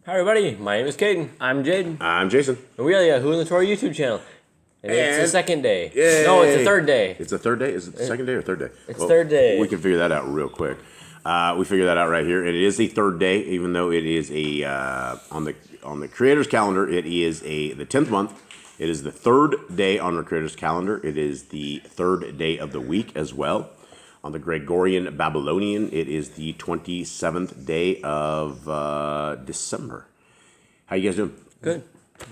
Hi everybody, my name is Caden. I'm Jaden. I'm Jason. And we are the Who in the Torah YouTube channel. And it's the second day. Yay. No, it's the third day. It's the third day? Is it the second day or third day? It's third day. We can figure that out real quick. We figured that out right here. And it is the third day, even though it is a on the Creator's calendar, it is the 10th month. It is the third day on the Creator's calendar. It is the third day of the week as well. On the Gregorian Babylonian, it is the 27th day of December. How you guys doing? Good.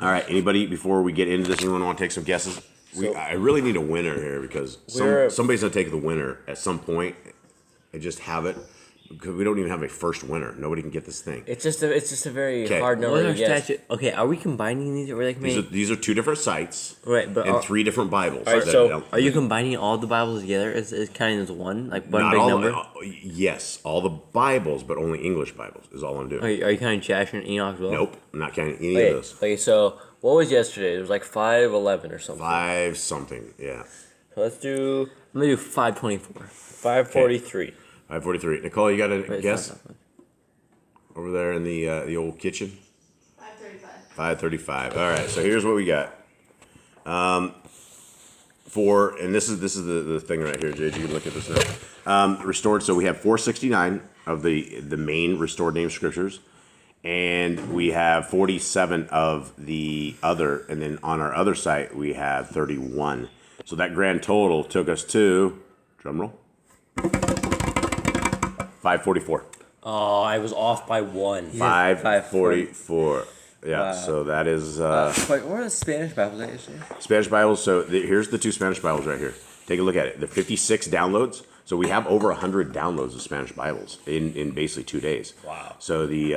All right. Anybody, before we get into this, anyone want to take some guesses? I really need a winner here because somebody's going to take the winner at some point and just have it. Because we don't even have a first winner. Nobody can get this thing. It's just a very hard number to guess. Okay, are we combining these? Or like these are two different sites, right? But and three different Bibles. All right, so are you combining all the Bibles together? Is counting as one, like one big number? Yes, all the Bibles, but only English Bibles is all I'm doing. Are you counting Jasher and Enoch as well? Nope, I'm not counting any of those. Okay, so what was yesterday? It was like 5:11 or something. 5 something, yeah. So let's do. I'm gonna do 524. 5:43. 5:43. Nicole, you got a guess? Over there in the old kitchen? 5:35. All right, so here's what we got. And this is the thing right here, Jade. You can look at this now. Restored. So we have 469 of the main restored name scriptures, and we have 47 of the other, and then on our other site we have 31. So that grand total took us to, drum roll, 544. Oh, I was off by one. 544. Yeah, so that is... Wait, what are the Spanish Bibles that you say? Spanish Bibles, so here's the two Spanish Bibles right here. Take a look at it. The 56 downloads. So we have over 100 downloads of Spanish Bibles in basically 2 days. Wow. So the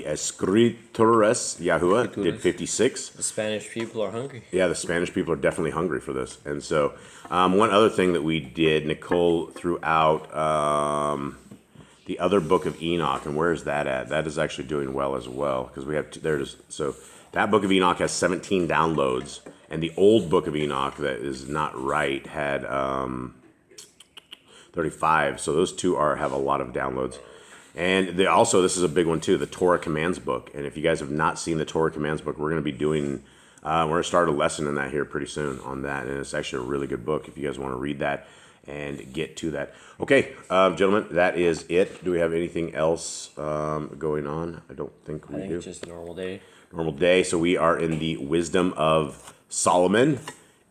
Escritores Yahuwah did 56. The Spanish people are hungry. Yeah, the Spanish people are definitely hungry for this. And so one other thing that we did, Nicole threw out the other book of Enoch. And where is that at? That is actually doing well as well. Because we have, there it is. So that book of Enoch has 17 downloads. And the old book of Enoch that is not right had 35. So those two have a lot of downloads. And this is a big one too, the Torah Commands book. And if you guys have not seen the Torah Commands book, we're going to be doing, we're going to start a lesson in that here pretty soon on that. And it's actually a really good book if you guys want to read that and get to that. Okay, gentlemen, that is it. Do we have anything else going on? I don't think we do. It's just a normal day. Normal day. So we are in the Wisdom of Solomon,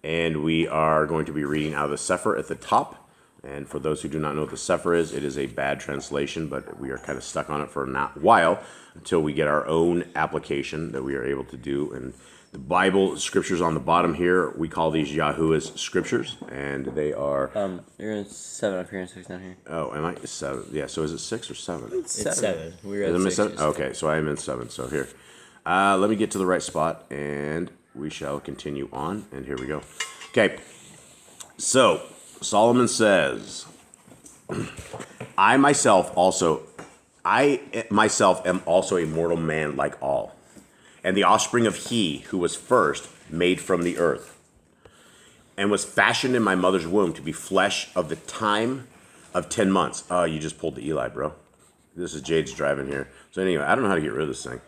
and we are going to be reading out of the Sefer at the top. And for those who do not know what the Sefer is, it is a bad translation, but we are kind of stuck on it for a while until we get our own application that we are able to do. And the Bible scriptures on the bottom here, we call these Yahuwah's scriptures, and they are... You're in 7 up here and 6 down here. Oh, am I 7? Yeah, so is it 6 or 7? It's 7. We're at 6. 7? Okay, so I am in 7, so here. Let me get to the right spot, and we shall continue on, and here we go. Okay, so... Solomon says, I myself am also a mortal man like all, and the offspring of he who was first made from the earth, and was fashioned in my mother's womb to be flesh of the time of 10 months. Oh, you just pulled the Eli, bro. This is Jade's driving here. So anyway, I don't know how to get rid of this thing.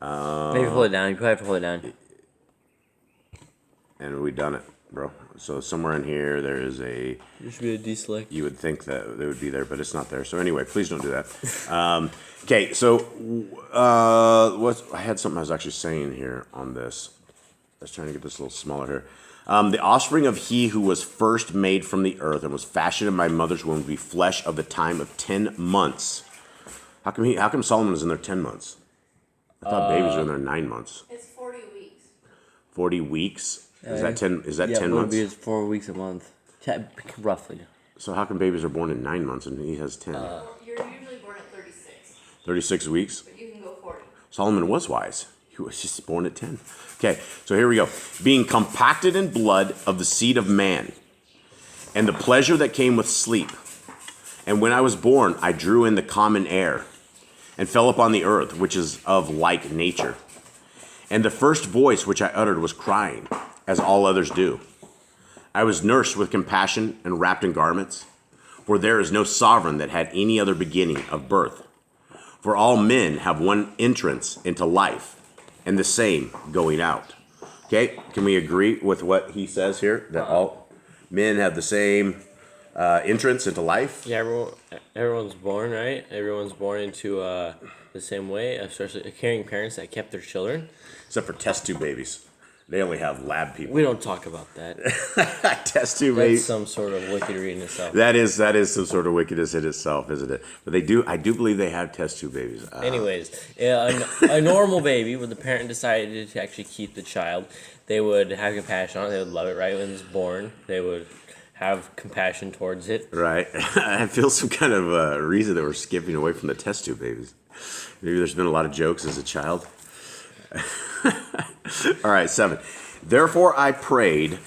Maybe pull it down. You probably have to pull it down. And we done it, bro. So somewhere in here there is a... There should be a deselect. You would think that it would be there, but it's not there. So anyway, please don't do that. Okay, so I had something I was actually saying here on this. I was trying to get this a little smaller here. The offspring of he who was first made from the earth and was fashioned in my mother's womb to be flesh of the time of 10 months. How come Solomon is in there 10 months? I thought babies are in there 9 months. It's 40 weeks. 40 weeks? Is that 10? Is that 10 months? Yeah, it's 4 weeks a month, roughly. So how come babies are born in 9 months and he has 10? You're usually born at 36, 36 weeks. but you can go 40. Solomon was wise. He was just born at 10. Okay, so here we go. Being compacted in blood of the seed of man, and the pleasure that came with sleep. And when I was born, I drew in the common air, and fell upon the earth, which is of like nature. And the first voice which I uttered was crying, as all others do. I was nursed with compassion and wrapped in garments, for there is no sovereign that had any other beginning of birth. For all men have one entrance into life, and the same going out. Okay, can we agree with what he says here? That all men have the same entrance into life? Yeah, everyone's born, right? Everyone's born into the same way, especially caring parents that kept their children. Except for test tube babies. They only have lab people. We don't talk about that. Test tube That's babies. some sort of wickedry in itself. That is some sort of wickedness in itself, isn't it? But I do believe they have test tube babies. Anyways, a normal baby, when the parent decided to actually keep the child, they would have compassion on it. They would love it right when it's born. They would have compassion towards it. Right. I feel some kind of reason that we're skipping away from the test tube babies. Maybe there's been a lot of jokes as a child. All right, 7. Therefore I prayed.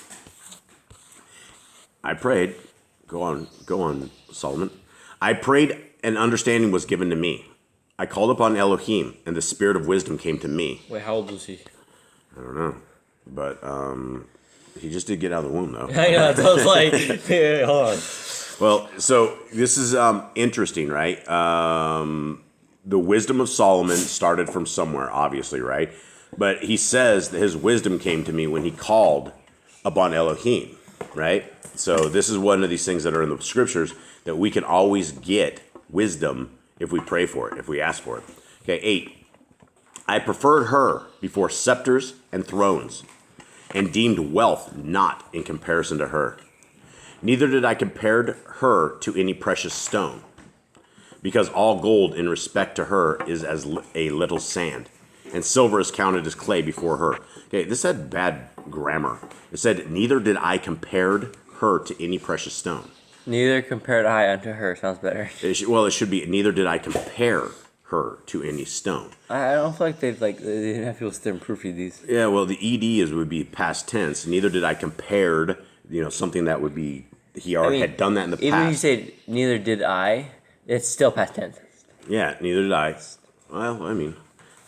Go on, Solomon. I prayed, and understanding was given to me. I called upon Elohim, and the spirit of wisdom came to me. Wait, how old was he? I don't know, but he just did get out of the womb, though. I know, I was like, hey, hold on. Well, so this is interesting, right? The wisdom of Solomon started from somewhere, obviously, right? But he says that his wisdom came to me when he called upon Elohim, right? So this is one of these things that are in the scriptures that we can always get wisdom if we pray for it, if we ask for it. Okay, 8. I preferred her before scepters and thrones, and deemed wealth not in comparison to her. Neither did I compare her to any precious stone, because all gold in respect to her is as a little sand, and silver is counted as clay before her. Okay, this had bad grammar. It said, neither did I compare her to any precious stone. Neither compared I unto her. Sounds better. It should be, neither did I compare her to any stone. I don't feel like they didn't have people sit there and proofread these. Yeah, well, the would be past tense. Neither did I compared, something that would be, he already had done that in the past. Even if you say neither did I, it's still past tense. Yeah, neither did I. Well,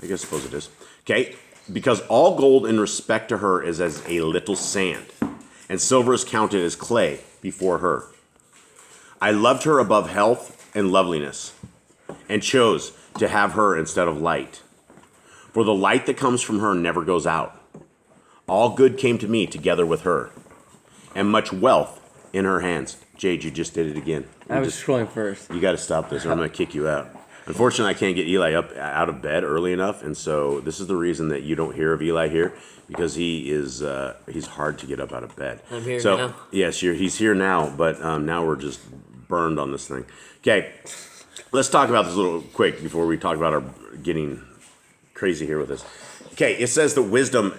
I suppose it is. Okay, because all gold in respect to her is as a little sand, and silver is counted as clay before her. I loved her above health and loveliness, and chose to have her instead of light. For the light that comes from her never goes out. All good came to me together with her, and much wealth in her hands. Jade, you just did it again. I was scrolling first. You got to stop this, or I'm going to kick you out. Unfortunately, I can't get Eli up out of bed early enough, and so this is the reason that you don't hear of Eli here, because he's hard to get up out of bed. I'm here so, now. Yes, he's here now, but now we're just burned on this thing. Okay, let's talk about this a little quick before we talk about our getting crazy here with this. Okay, it says that wisdom,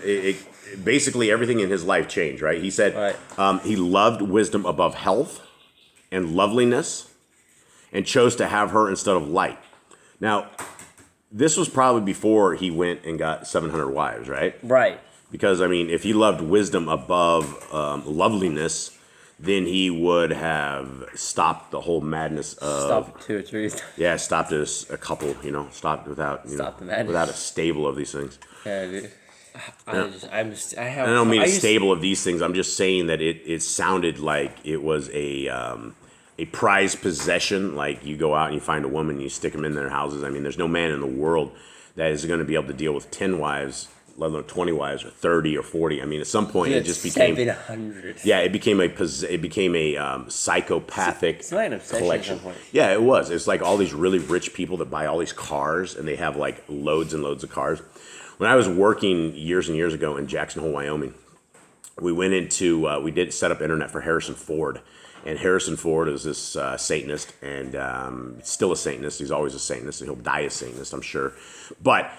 basically everything in his life changed, right? He said he loved wisdom above health and loveliness, and chose to have her instead of light. Now, this was probably before he went and got 700 wives, right? Right. Because, if he loved wisdom above loveliness, then he would have stopped the whole madness of... Stop 2 or 3. Yeah, stopped a couple, stopped without, Stop the madness. without a stable of these things. Yeah, dude. I don't mean a stable of these things. I'm just saying that it sounded like it was a prized possession. Like you go out and you find a woman and you stick them in their houses. There's no man in the world that is going to be able to deal with 10 wives, let alone 20 wives or 30 or 40. At some point it just became 700. Yeah, it became a psychopathic It's like an obsession collection. at some point. Yeah, it was. It's like all these really rich people that buy all these cars, and they have like loads and loads of cars. When I was working years and years ago in Jackson Hole, Wyoming, we went into we did set up internet for Harrison Ford. And Harrison Ford is this Satanist, and still a Satanist. He's always a Satanist, and he'll die a Satanist, I'm sure. But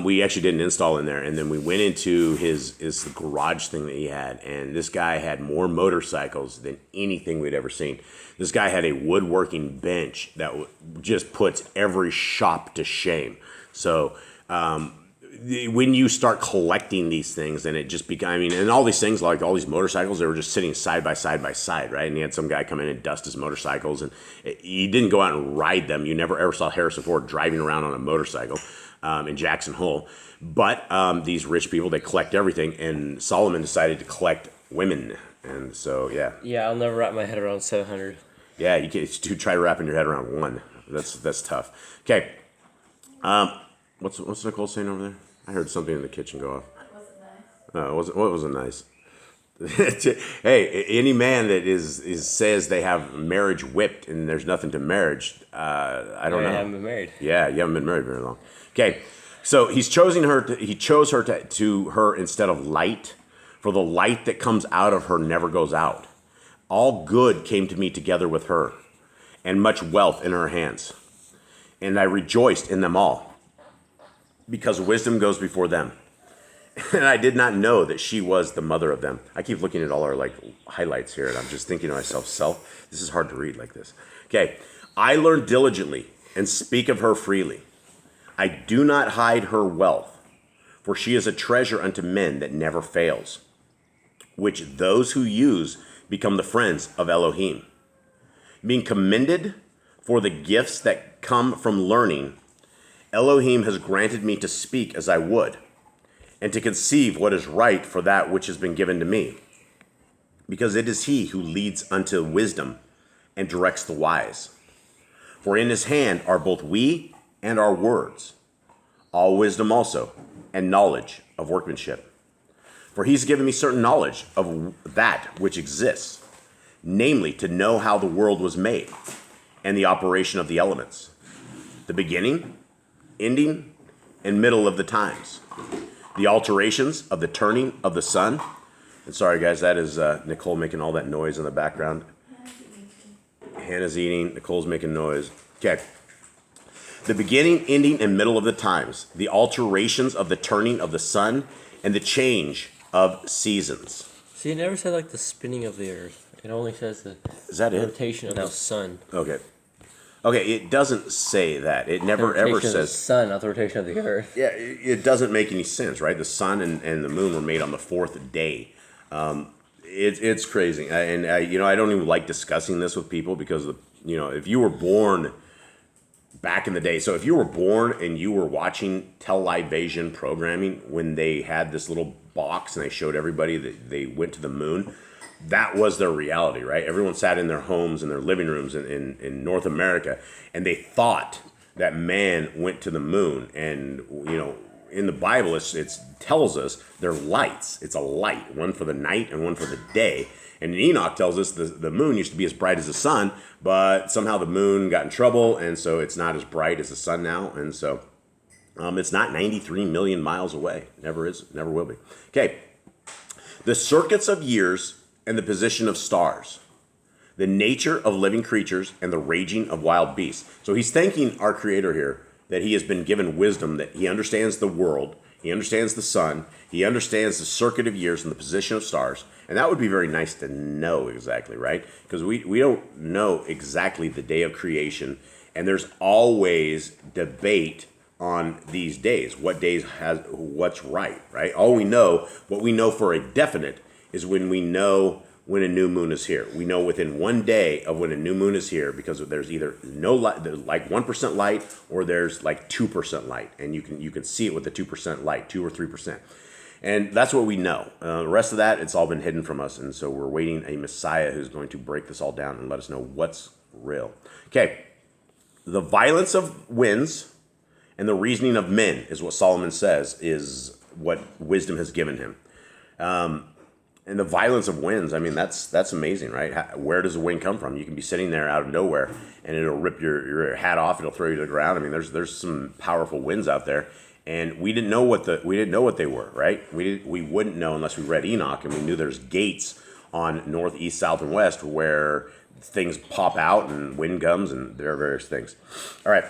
we actually did an install in there, and then we went into his garage thing that he had, and this guy had more motorcycles than anything we'd ever seen. This guy had a woodworking bench that just puts every shop to shame. So when you start collecting these things, and it just becomes, and all these things, like all these motorcycles, they were just sitting side by side by side, right? And he had some guy come in and dust his motorcycles, and he didn't go out and ride them. You never ever saw Harrison Ford driving around on a motorcycle in Jackson Hole. But these rich people, they collect everything, and Solomon decided to collect women. And so, yeah. Yeah, I'll never wrap my head around 700. Yeah, you can try wrapping your head around one. That's tough. Okay. What's Nicole saying over there? I heard something in the kitchen go off. That wasn't nice. What wasn't nice? Hey, any man that is says they have marriage whipped and there's nothing to marriage, I don't know. I haven't been married. Yeah, you haven't been married very long. Okay, so he chose her to her instead of light, for the light that comes out of her never goes out. All good came to me together with her, and much wealth in her hands. And I rejoiced in them all, because wisdom goes before them. And I did not know that she was the mother of them. I keep looking at all our highlights here, and I'm just thinking to myself, this is hard to read like this. Okay, I learned diligently and speak of her freely. I do not hide her wealth, for she is a treasure unto men that never fails, which those who use become the friends of Elohim. Being commended for the gifts that come from learning, Elohim has granted me to speak as I would, and to conceive what is right for that which has been given to me. Because it is he who leads unto wisdom and directs the wise. For in his hand are both we and our words, all wisdom also, and knowledge of workmanship. For he's given me certain knowledge of that which exists, namely to know how the world was made, and the operation of the elements, the beginning, ending, and middle of the times, the alterations of the turning of the sun. And sorry, guys, that is Nicole making all that noise in the background. Hannah's eating. Nicole's making noise. Okay. The beginning, ending, and middle of the times, the alterations of the turning of the sun, and the change of seasons. See, it never said like the spinning of the earth. It only says the Is that it? rotation of the sun. Okay. Okay, it doesn't say that. It never The ever rotation of the says. sun, not the rotation of the earth. Yeah, it doesn't make any sense, right? The sun and the moon were made on the fourth day. It's crazy, and I don't even like discussing this with people because if you were born back in the day, so if you were born and you were watching television programming when they had this little box and they showed everybody that they went to the moon, that was their reality, right? Everyone sat in their homes and their living rooms in North America, and they thought that man went to the moon. And in the Bible, it tells us they're lights. It's a light, one for the night and one for the day. And Enoch tells us the moon used to be as bright as the sun, but somehow the moon got in trouble, and so it's not as bright as the sun now. And so it's not 93 million miles away. Never is, never will be. Okay, the circuits of years and the position of stars, the nature of living creatures, and the raging of wild beasts. So he's thanking our Creator here that he has been given wisdom, that he understands the world, he understands the sun, he understands the circuit of years and the position of stars. And that would be very nice to know exactly, right? Because we don't know exactly the day of creation, and there's always debate on these days. What days has what's right? What we know for a definite is when we know when a new moon is here. We know within 1 day of when a new moon is here, because there's either no light, like 1% light, or there's like 2% light, and you can see it with the 2% light, 2 or 3%. And that's what we know. The rest of that, it's all been hidden from us, and so we're waiting a Messiah who's going to break this all down and let us know what's real. Okay, the violence of winds and the reasoning of men is what Solomon says is what wisdom has given him. And the violence of winds, I mean, that's amazing, right? Where does the wind come from? You can be sitting there out of nowhere, and it'll rip your hat off. It'll throw you to the ground. I mean, there's some powerful winds out there, and we didn't know what they were, right? We wouldn't know unless we read Enoch, and we knew there's gates on north, east, south, and west where things pop out and wind comes, and there are various things. All right.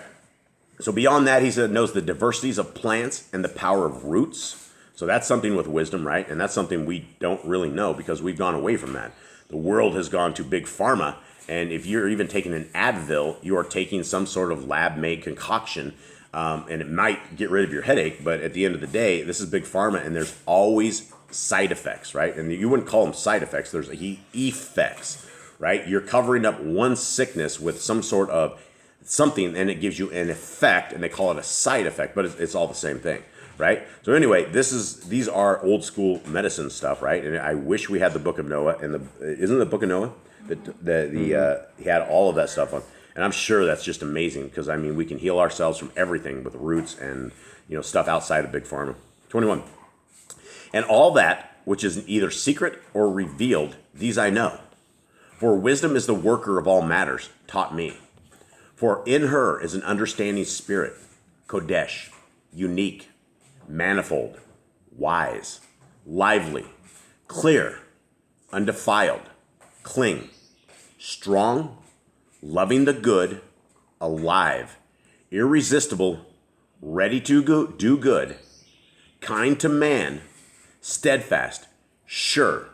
So beyond that, he knows the diversities of plants and the power of roots. So that's something with wisdom, right? And that's something we don't really know because we've gone away from that. The world has gone to big pharma, and if you're even taking an Advil, you are taking some sort of lab-made concoction, and it might get rid of your headache, but at the end of the day, this is big pharma, and there's always side effects, right? And you wouldn't call them side effects, there's effects, right? You're covering up one sickness with some sort of something, and it gives you an effect, and they call it a side effect, but it's all the same thing. Right. So anyway, these are old school medicine stuff, right? And I wish we had the Book of Noah, and isn't the Book of Noah that he had all of that stuff on. And I'm sure that's just amazing because, I mean, we can heal ourselves from everything with roots and, stuff outside of Big Pharma. 21. And all that which is either secret or revealed, these I know. For wisdom is the worker of all matters, taught me. For in her is an understanding spirit, Kodesh, unique, manifold, wise, lively, clear, undefiled, cling, strong, loving the good, alive, irresistible, ready to do good, kind to man, steadfast, sure,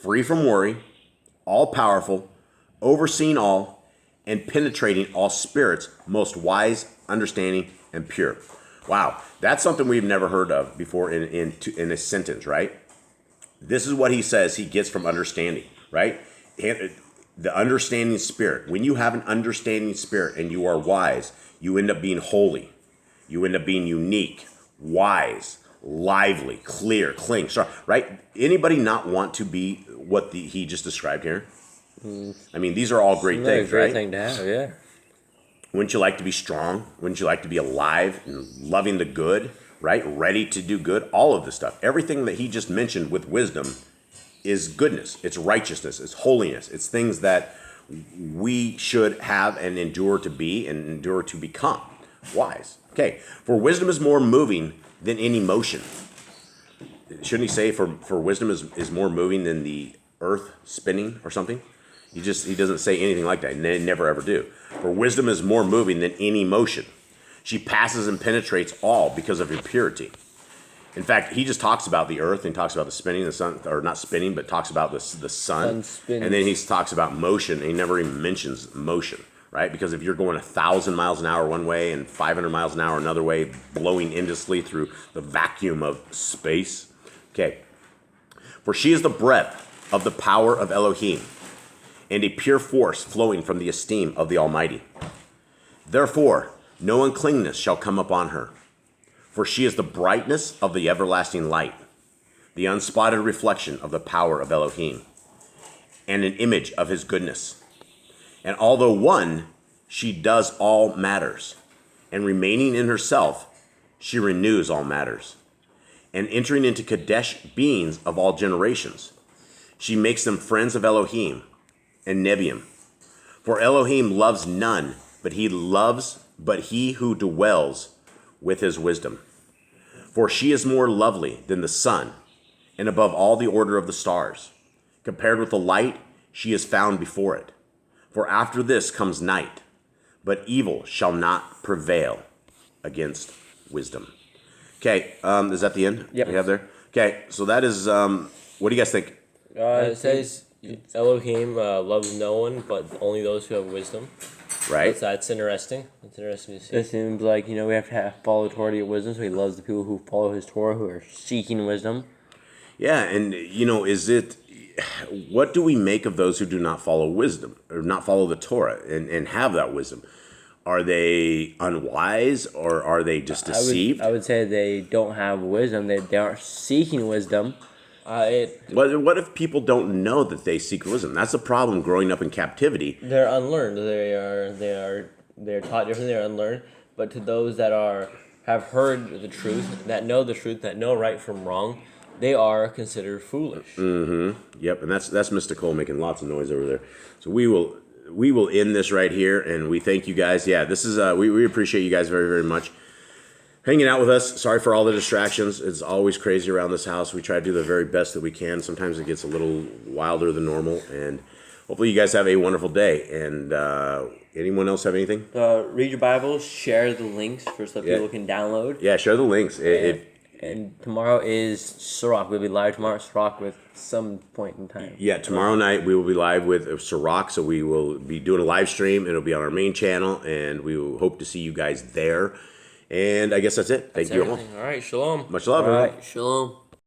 free from worry, all-powerful, overseeing all, and penetrating all spirits, most wise, understanding, and pure. Wow, that's something we've never heard of before in a sentence, right? This is what he says he gets from understanding, right? The understanding spirit. When you have an understanding spirit and you are wise, you end up being holy. You end up being unique, wise, lively, clear, cling, strong, right? Anybody not want to be what he just described here? I mean, these are all great things, great right? thing to have, yeah. Wouldn't you like to be strong? Wouldn't you like to be alive and loving the good, right? Ready to do good? All of this stuff. Everything that he just mentioned with wisdom is goodness. It's righteousness. It's holiness. It's things that we should have and endure to be and endure to become wise. Okay. For wisdom is more moving than any motion. Shouldn't he say for wisdom is more moving than the earth spinning or something? He doesn't say anything like that. And they never ever do. For wisdom is more moving than any motion. She passes and penetrates all because of her purity. In fact, he just talks about the earth and talks about the spinning, the sun, or not spinning, but talks about the sun. And then he talks about motion, and he never even mentions motion, right? Because if you're going 1,000 miles an hour one way and 500 miles an hour another way, blowing endlessly through the vacuum of space. Okay. For she is the breath of the power of Elohim, and a pure force flowing from the esteem of the Almighty. Therefore, no uncleanness shall come upon her, for she is the brightness of the everlasting light, the unspotted reflection of the power of Elohim, and an image of his goodness. And although one, she does all matters, and remaining in herself, she renews all matters. And entering into Kadesh beings of all generations, she makes them friends of Elohim and Nebiim. For Elohim loves none, but he who dwells with his wisdom. For she is more lovely than the sun, and above all the order of the stars. Compared with the light, she is found before it. For after this comes night, but evil shall not prevail against wisdom. Okay, is that the end? Yep. We have there? Okay, so that is, what do you guys think? It says Elohim loves no one, but only those who have wisdom. Right? That's interesting. That's interesting to see. It seems like, we have to follow Torah to get wisdom, so he loves the people who follow his Torah, who are seeking wisdom. Yeah, and, what do we make of those who do not follow wisdom, or not follow the Torah, and have that wisdom? Are they unwise, or are they just deceived? I would say they don't have wisdom. They aren't seeking wisdom. What if people don't know that they seek wisdom? That's the problem growing up in captivity. They're unlearned. They're taught differently. They're unlearned. But to those that have heard the truth, that know the truth, that know right from wrong, they are considered foolish. Mm-hmm. Yep, and that's Mr. Cole making lots of noise over there. So we will end this right here, and we thank you guys. Yeah, this is we appreciate you guys very, very much hanging out with us. Sorry for all the distractions. It's always crazy around this house. We try to do the very best that we can. Sometimes it gets a little wilder than normal, and hopefully you guys have a wonderful day. And anyone else have anything? Read your Bibles, share the links for so people can download. Yeah, share the links. And tomorrow is Sirach. We'll be live tomorrow at Sirach with some point in time. Yeah, tomorrow night we will be live with Sirach, so we will be doing a live stream. It'll be on our main channel, and we will hope to see you guys there. And I guess that's it. Thank you all. All right, shalom. Much love, All everyone. right, shalom.